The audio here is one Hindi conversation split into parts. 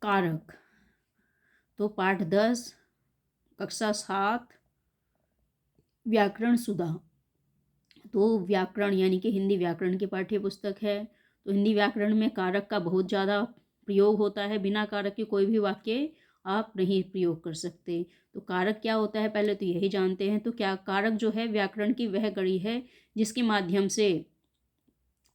कारक। तो पाठ 10 कक्षा 7 व्याकरण सुधा। तो व्याकरण यानी कि हिंदी व्याकरण की पाठ्य पुस्तक है। तो हिंदी व्याकरण में कारक का बहुत ज़्यादा प्रयोग होता है। बिना कारक के कोई भी वाक्य आप नहीं प्रयोग कर सकते। तो कारक क्या होता है पहले तो यही जानते हैं। तो क्या कारक जो है व्याकरण की वह कड़ी है जिसके माध्यम से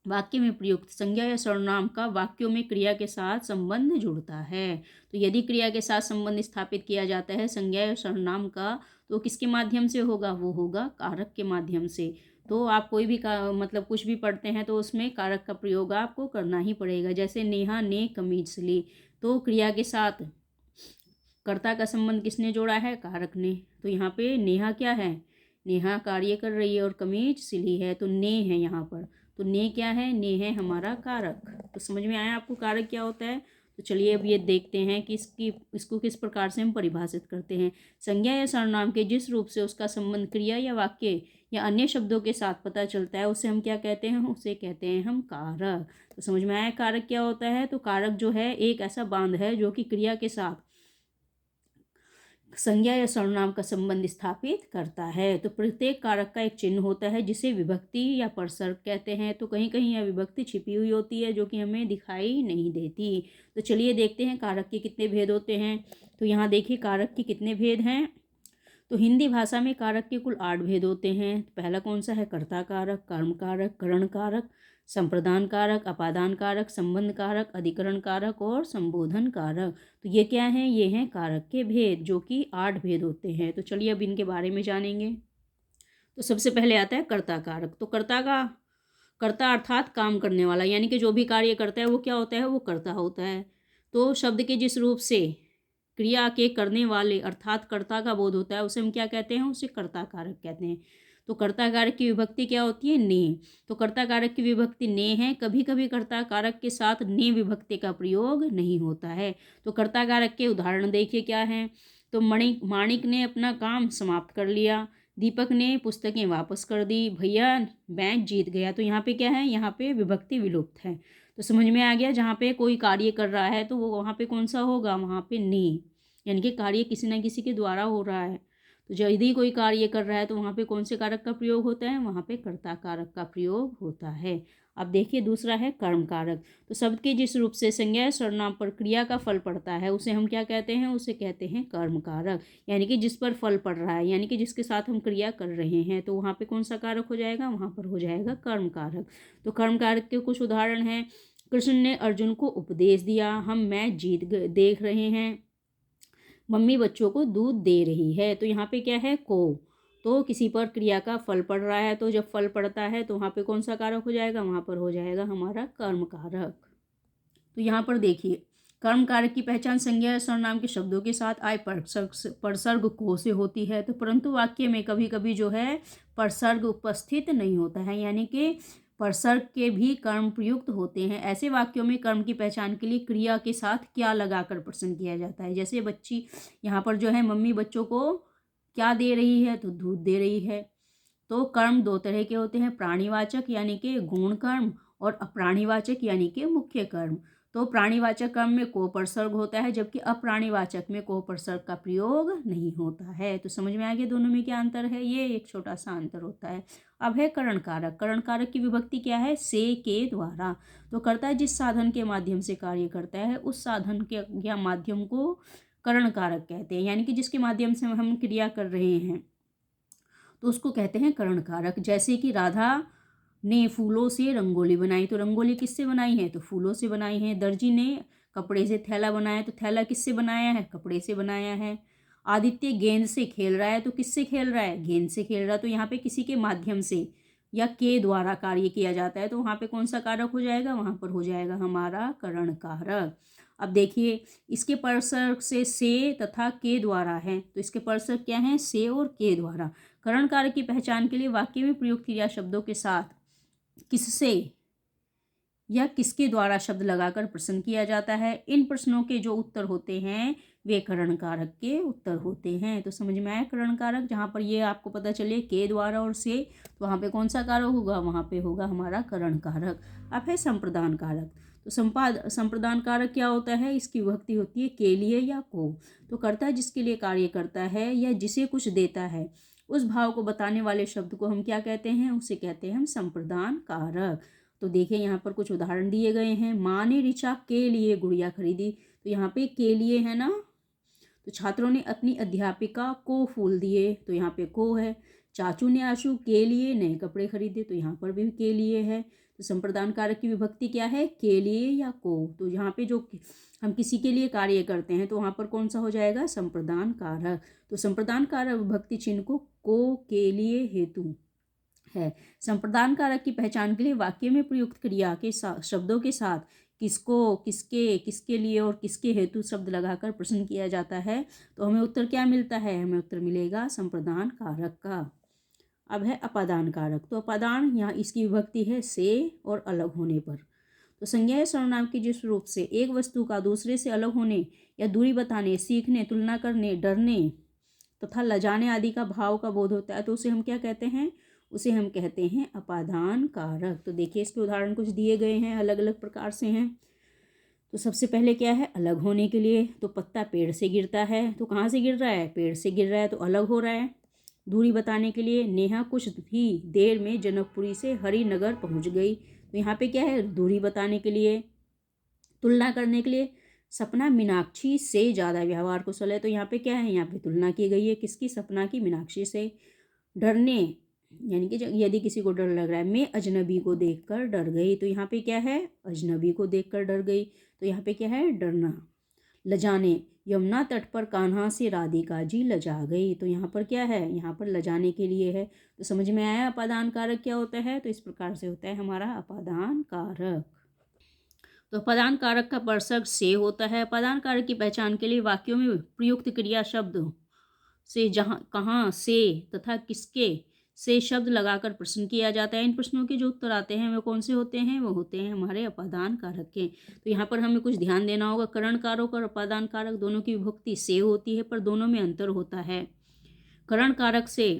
वाक्य में प्रयुक्त संज्ञा या सर्वनाम का वाक्यों में क्रिया के साथ संबंध जुड़ता है। तो यदि क्रिया के साथ संबंध स्थापित किया जाता है संज्ञा या सर्वनाम का, तो किसके माध्यम से होगा? वो होगा कारक के माध्यम से। तो आप कोई भी मतलब कुछ भी पढ़ते हैं तो उसमें कारक का प्रयोग आपको करना ही पड़ेगा। जैसे नेहा ने कमीज सिली, तो क्रिया के साथ कर्ता का संबंध किसने जोड़ा है? कारक ने। तो यहाँ पे नेहा क्या है? नेहा कार्य कर रही है और कमीज सिली है, तो ने है यहाँ पर। तो ने क्या है? ने है हमारा कारक। तो समझ में आया आपको कारक क्या होता है? तो चलिए अब ये देखते हैं कि इसको किस प्रकार से हम परिभाषित करते हैं। संज्ञा या सर्वनाम के जिस रूप से उसका संबंध क्रिया या वाक्य या अन्य शब्दों के साथ पता चलता है उसे हम क्या कहते हैं? उसे कहते हैं हम कारक। तो समझ में आया कारक क्या होता है? तो कारक जो है एक ऐसा बांध है जो कि क्रिया के साथ संज्ञा या सर्वनाम का संबंध स्थापित करता है। तो प्रत्येक कारक का एक चिन्ह होता है जिसे विभक्ति या परसर्ग कहते हैं। तो कहीं कहीं यह विभक्ति छिपी हुई होती है जो कि हमें दिखाई नहीं देती। तो चलिए देखते हैं कारक के कितने भेद होते हैं। तो यहाँ देखिए कारक के कितने भेद हैं। तो हिंदी भाषा में कारक के कुल 8 भेद होते हैं। पहला कौन सा है? कर्ता कारक, कर्म कारक, करण कारक, संप्रदान कारक, अपादान कारक, संबंध कारक, अधिकरण कारक और संबोधन कारक। तो ये क्या हैं? ये हैं कारक के भेद जो कि 8 भेद होते हैं। तो चलिए अब इनके बारे में जानेंगे। तो सबसे पहले आता है कर्ता कारक। तो कर्ता अर्थात काम करने वाला, यानी कि जो भी कार्य करता है वो क्या होता है? वो कर्ता होता है। तो शब्द के जिस रूप से क्रिया के करने वाले अर्थात कर्ता का बोध होता है उसे हम क्या कहते हैं? उसे कर्ता कारक कहते हैं। तो कर्ता कारक की विभक्ति क्या होती है? ने। तो कर्ता कारक की विभक्ति ने है। कभी कभी कर्ता कारक के साथ ने विभक्ति का प्रयोग नहीं होता है। तो कर्ता कारक के उदाहरण देखिए क्या हैं। तो माणिक ने अपना काम समाप्त कर लिया, दीपक ने पुस्तकें वापस कर दी, भैया मैच जीत गया। तो यहाँ पे क्या है? यहाँ पे विभक्ति विलुप्त है। तो समझ में आ गया, जहाँ पे कोई कार्य कर रहा है तो वो वहाँ पे कौन सा होगा? वहाँ पे ने, यानी कि कार्य किसी न किसी के द्वारा हो रहा है। तो यदि कोई कार्य कर रहा है तो वहाँ पे कौन से कारक का प्रयोग होता है? वहाँ पे कर्ता कारक का प्रयोग होता है। अब देखिए दूसरा है कर्म कारक। तो शब्द के जिस रूप से संज्ञा सर्वनाम पर क्रिया का फल पड़ता है उसे हम क्या कहते हैं? उसे कहते हैं कर्म कारक। यानी कि जिस पर फल पड़ रहा है, यानी कि जिसके साथ हम क्रिया कर रहे हैं, तो वहाँ पे कौन सा कारक हो जाएगा? वहाँ पर हो जाएगा कर्म कारक। तो कर्म कारक के कुछ उदाहरण हैं। कृष्ण ने अर्जुन को उपदेश दिया, हम मैच देख रहे हैं, मम्मी बच्चों को दूध दे रही है। तो यहाँ पे क्या है? को। तो किसी पर क्रिया का फल पड़ रहा है, तो जब फल पड़ता है तो वहाँ पे कौन सा कारक हो जाएगा? वहाँ पर हो जाएगा हमारा कर्म कारक। तो यहाँ पर देखिए कर्म कारक की पहचान संज्ञा या सर्वनाम के शब्दों के साथ आए परसर्ग को से होती है। तो परंतु वाक्य में कभी कभी जो है परसर्ग उपस्थित नहीं होता है, यानी कि परसर्ग के भी कर्म प्रयुक्त होते हैं। ऐसे वाक्यों में कर्म की पहचान के लिए क्रिया के साथ क्या लगाकर प्रश्न किया जाता है। जैसे बच्ची यहाँ पर जो है मम्मी बच्चों को क्या दे रही है? तो दूध दे रही है। तो कर्म 2 तरह के होते हैं, प्राणीवाचक यानी कि गौण कर्म और अप्राणीवाचक यानी कि मुख्य कर्म। तो प्राणीवाचक कर्म में को परसर्ग होता है जबकि अप्राणीवाचक में को परसर्ग का प्रयोग नहीं होता है। तो समझ में आ गया दोनों में क्या अंतर है? ये एक छोटा सा अंतर होता है। अब है करण कारक। करण कारक की विभक्ति क्या है? से, के द्वारा। तो कर्ता जिस साधन के माध्यम से कार्य करता है उस साधन के या माध्यम को करण कारक कहते हैं, यानी कि जिसके माध्यम से हम क्रिया कर रहे हैं तो उसको कहते हैं करण कारक। जैसे कि राधा ने फूलों से रंगोली बनाई, तो रंगोली किससे बनाई है? तो फूलों से बनाई है। दर्जी ने कपड़े से थैला बनाया, तो थैला किससे बनाया है? कपड़े से बनाया है। आदित्य गेंद से खेल रहा है, तो किससे खेल रहा है? गेंद से खेल रहा है। तो यहाँ पे किसी के माध्यम से या के द्वारा कार्य किया जाता है, तो वहाँ पे कौन सा कारक हो जाएगा? वहाँ पर हो जाएगा हमारा करण कारक। अब देखिए इसके परसर्ग से तथा के द्वारा है, तो इसके परसर्ग क्या है? से और के द्वारा। करण कारक की पहचान के लिए वाक्य में प्रयुक्त क्रिया शब्दों के साथ किससे या किसके द्वारा शब्द लगाकर प्रश्न किया जाता है। इन प्रश्नों के जो उत्तर होते हैं वे करण कारक के उत्तर होते हैं। तो समझ में आया करण कारक। जहाँ पर ये आपको पता चले के द्वारा और से, तो वहाँ पे कौन सा कारक होगा? वहाँ पे होगा हमारा करण कारक। अब है संप्रदान कारक। तो संप्रदान कारक क्या होता है, इसकी विभक्ति होती है के लिए या को। तो कर्ता जिसके लिए कार्य करता है या जिसे कुछ देता है, उस भाव को बताने वाले शब्द को हम क्या कहते हैं, उसे कहते हैं हम संप्रदान कारक। तो देखिए यहाँ पर कुछ उदाहरण दिए गए हैं। माँ ने ऋचा के लिए गुड़िया खरीदी, तो यहाँ पे के लिए है ना। तो छात्रों ने अपनी अध्यापिका को फूल दिए, तो यहाँ पे को है। चाचू ने आशु के लिए नए कपड़े खरीदे, तो यहाँ पर भी के लिए है। तो संप्रदान कारक की विभक्ति क्या है, के लिए या को। तो यहाँ पे जो हम किसी के लिए कार्य करते हैं तो वहाँ पर कौन सा हो जाएगा, संप्रदान कारक। तो संप्रदान कारक विभक्ति चिन्ह को, के लिए, हेतु है। संप्रदान कारक की पहचान के लिए वाक्य में प्रयुक्त क्रिया के शब्दों के साथ किसको, किसके, किसके लिए और किसके हेतु शब्द लगाकर प्रश्न किया जाता है, तो हमें उत्तर क्या मिलता है, हमें उत्तर मिलेगा संप्रदान कारक का। अब है अपादान कारक। तो अपादान यहाँ इसकी विभक्ति है से और अलग होने पर। तो संज्ञा या सर्वनाम के जिस रूप से एक वस्तु का दूसरे से अलग होने या दूरी बताने, सीखने, तुलना करने, डरने तथा लजाने आदि का भाव का बोध होता है, तो उसे हम क्या कहते हैं, उसे हम कहते हैं अपादान कारक। तो देखिए इसके उदाहरण कुछ दिए गए हैं, अलग अलग प्रकार से हैं। तो सबसे पहले क्या है, अलग होने के लिए। तो पत्ता पेड़ से गिरता है, तो कहाँ से गिर रहा है, पेड़ से गिर रहा है, तो अलग हो रहा है। दूरी बताने के लिए, नेहा कुछ ही देर में जनकपुरी से हरिनगर पहुंच गई, तो यहाँ पे क्या है, दूरी बताने के लिए। तुलना करने के लिए, सपना मीनाक्षी से ज़्यादा व्यवहार कुशल है, तो यहाँ पे क्या है, यहाँ पे तुलना की गई है किसकी, सपना की मीनाक्षी से। डरने यानी कि यदि किसी को डर लग रहा है, मैं अजनबी को देखकर डर गई, तो यहाँ पे क्या है, अजनबी को देखकर डर गई, तो यहाँ पे क्या है, डरना। लजाने, यमुना तट पर कान्हा से राधिका जी लजा गई, तो यहाँ पर क्या है, यहाँ पर लजाने के लिए है। तो समझ में आया अपादान कारक क्या होता है। तो इस प्रकार से होता है हमारा अपादान कारक। तो अपादान कारक का परसर्ग से होता है। अपादान कारक की पहचान के लिए वाक्यों में प्रयुक्त क्रिया शब्द से जहाँ, कहाँ, से तथा किसके से शब्द लगाकर प्रश्न किया जाता है। इन प्रश्नों के जो उत्तर आते हैं वे कौन से होते हैं, वो होते हैं हमारे अपादान कारक के। तो यहाँ पर हमें कुछ ध्यान देना होगा। करण कारक और अपादान कारक दोनों की विभक्ति से होती है, पर दोनों में अंतर होता है। करण कारक से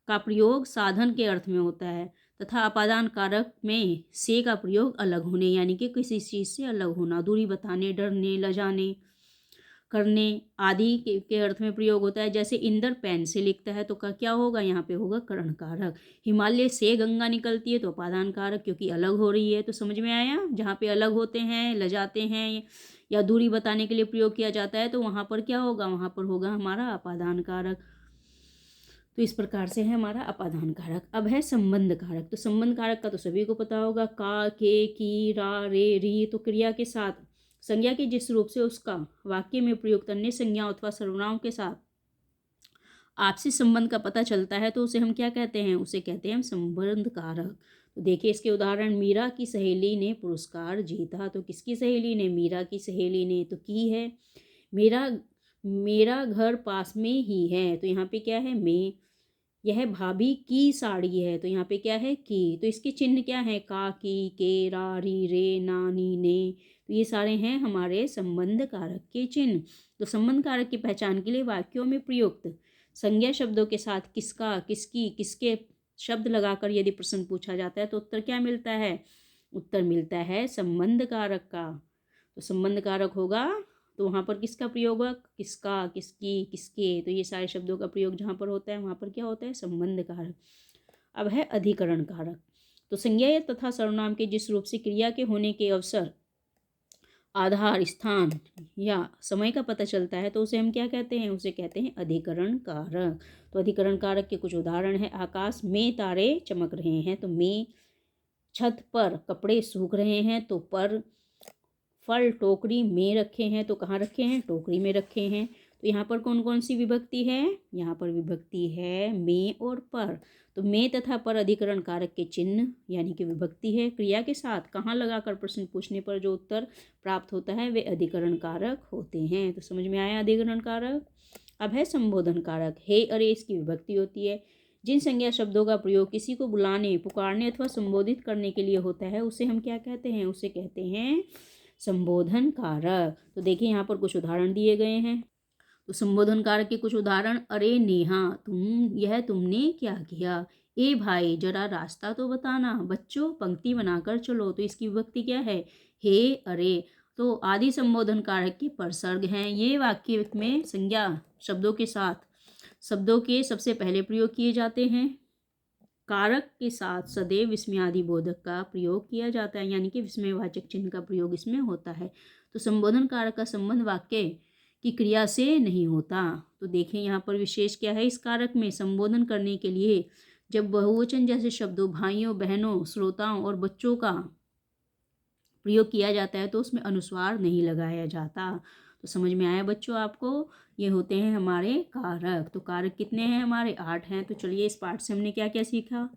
का प्रयोग साधन के अर्थ में होता है तथा अपादान कारक में से का प्रयोग अलग होने यानी कि किसी चीज़ से अलग होना, दूरी बताने, डरने, लजाने, करने आदि के अर्थ में प्रयोग होता है। जैसे इंद्र पेन से लिखता है, तो क्या होगा, यहाँ पे होगा करण कारक। हिमालय से गंगा निकलती है, तो अपादान कारक, क्योंकि अलग हो रही है। तो समझ में आया, जहाँ पे अलग होते हैं, लजाते हैं या दूरी बताने के लिए प्रयोग किया जाता है, तो वहाँ पर क्या होगा, वहाँ पर होगा हमारा अपादान कारक। तो इस प्रकार से है हमारा अपादान कारक। अब है संबंध कारक। तो संबंध कारक का तो सभी को पता होगा, का, के, की, रा, रे, री। तो क्रिया के साथ संज्ञा के जिस रूप से उसका वाक्य में प्रयुक्त अन्य संज्ञाओं अथवा सर्वनामों के साथ आपसी संबंध का पता चलता है, तो उसे हम क्या कहते हैं, उसे कहते हैं हम संबंध कारक। तो देखिए इसके उदाहरण, मीरा की सहेली ने पुरस्कार जीता। तो किसकी सहेली ने, मीरा की सहेली ने। तो की है, मेरा घर पास में ही है, तो यहाँ पे क्या है, मैं। यह भाभी की साड़ी है, तो यहाँ पे क्या है, की। तो इसके चिन्ह क्या है, का, की, के, रा, री, रे, ना, नी, ने। तो ये सारे हैं हमारे संबंध कारक के चिन्ह। तो संबंध कारक की पहचान के लिए वाक्यों में प्रयुक्त संज्ञा शब्दों के साथ किसका, किसकी, किसके शब्द लगाकर यदि प्रश्न पूछा जाता है, तो उत्तर क्या मिलता है, उत्तर मिलता है संबंध कारक का। तो संबंध कारक होगा, तो वहाँ पर किसका प्रयोग होगा, किसका, किसकी, किसके। तो ये सारे शब्दों का प्रयोग जहाँ पर होता है वहाँ पर क्या होता है, संबंध कारक। अब है अधिकरण कारक। तो संज्ञा तथा सर्वनाम के जिस रूप से क्रिया के होने के अवसर, आधार, स्थान या समय का पता चलता है, तो उसे हम क्या कहते हैं, उसे कहते हैं अधिकरण कारक। तो अधिकरण कारक के कुछ उदाहरण हैं। आकाश में तारे चमक रहे हैं, तो में। छत पर कपड़े सूख रहे हैं, तो पर। फल टोकरी में रखे हैं, तो कहाँ रखे हैं, टोकरी में रखे हैं। तो यहाँ पर कौन कौन सी विभक्ति है, यहाँ पर विभक्ति है में और पर। तो में तथा पर अधिकरण कारक के चिन्ह यानी कि विभक्ति है। क्रिया के साथ कहाँ लगाकर प्रश्न पूछने पर जो उत्तर प्राप्त होता है वे अधिकरण कारक होते हैं। तो समझ में आया अधिकरण कारक। अब है संबोधन कारक। हे, अरे इसकी विभक्ति होती है। जिन संज्ञा शब्दों का प्रयोग किसी को बुलाने, पुकारने अथवा संबोधित करने के लिए होता है, उसे हम क्या कहते हैं, उसे कहते हैं संबोधन कारक। तो देखिए यहाँ पर कुछ उदाहरण दिए गए हैं। तो संबोधन कारक के कुछ उदाहरण, अरे नेहा तुमने क्या किया, ए भाई जरा रास्ता तो बताना, बच्चों पंक्ति बनाकर चलो। तो इसकी विभक्ति क्या है? हे, अरे। तो आदि संबोधन कारक के परसर्ग हैं। ये वाक्य में संज्ञा शब्दों के साथ शब्दों के सबसे पहले प्रयोग किए जाते हैं। कारक के साथ सदैव विस्मयादि बोधक का प्रयोग किया जाता है, यानी कि विस्मयवाचक चिन्ह का प्रयोग इसमें होता है। तो संबोधन कारक का संबंध वाक्य की क्रिया से नहीं होता। तो देखें यहाँ पर विशेष क्या है, इस कारक में संबोधन करने के लिए जब बहुवचन जैसे शब्दों भाइयों, बहनों, श्रोताओं और बच्चों का प्रयोग किया जाता है तो उसमें अनुस्वार नहीं लगाया जाता। तो समझ में आया बच्चों आपको? ये होते हैं हमारे कारक। तो कारक कितने हैं हमारे? 8 हैं। तो चलिए इस पाठ से हमने क्या क्या सीखा।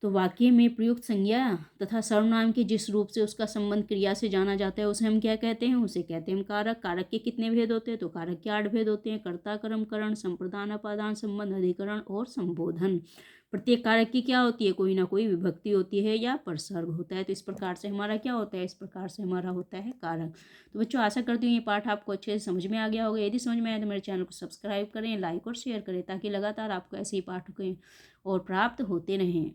तो वाक्य में प्रयुक्त संज्ञा तथा सर्वनाम के जिस रूप से उसका संबंध क्रिया से जाना जाता है उसे हम क्या कहते हैं? उसे कहते हैं कारक। कारक के कितने भेद होते हैं? तो कारक के 8 भेद होते हैं। कर्ता, कर्म, करण, संप्रदान, अपादान, संबंध, अधिकरण और संबोधन। प्रत्येक कारक की क्या होती है? कोई ना कोई विभक्ति होती है या परसर्ग होता है। तो इस प्रकार से हमारा क्या होता है? इस प्रकार से हमारा होता है कारक। तो बच्चों आशा करती हूँ ये पाठ आपको अच्छे से समझ में आ गया होगा। यदि समझ में आए तो मेरे चैनल को सब्सक्राइब करें, लाइक और शेयर करें ताकि लगातार आपको ऐसे ही पाठ और प्राप्त होते रहें।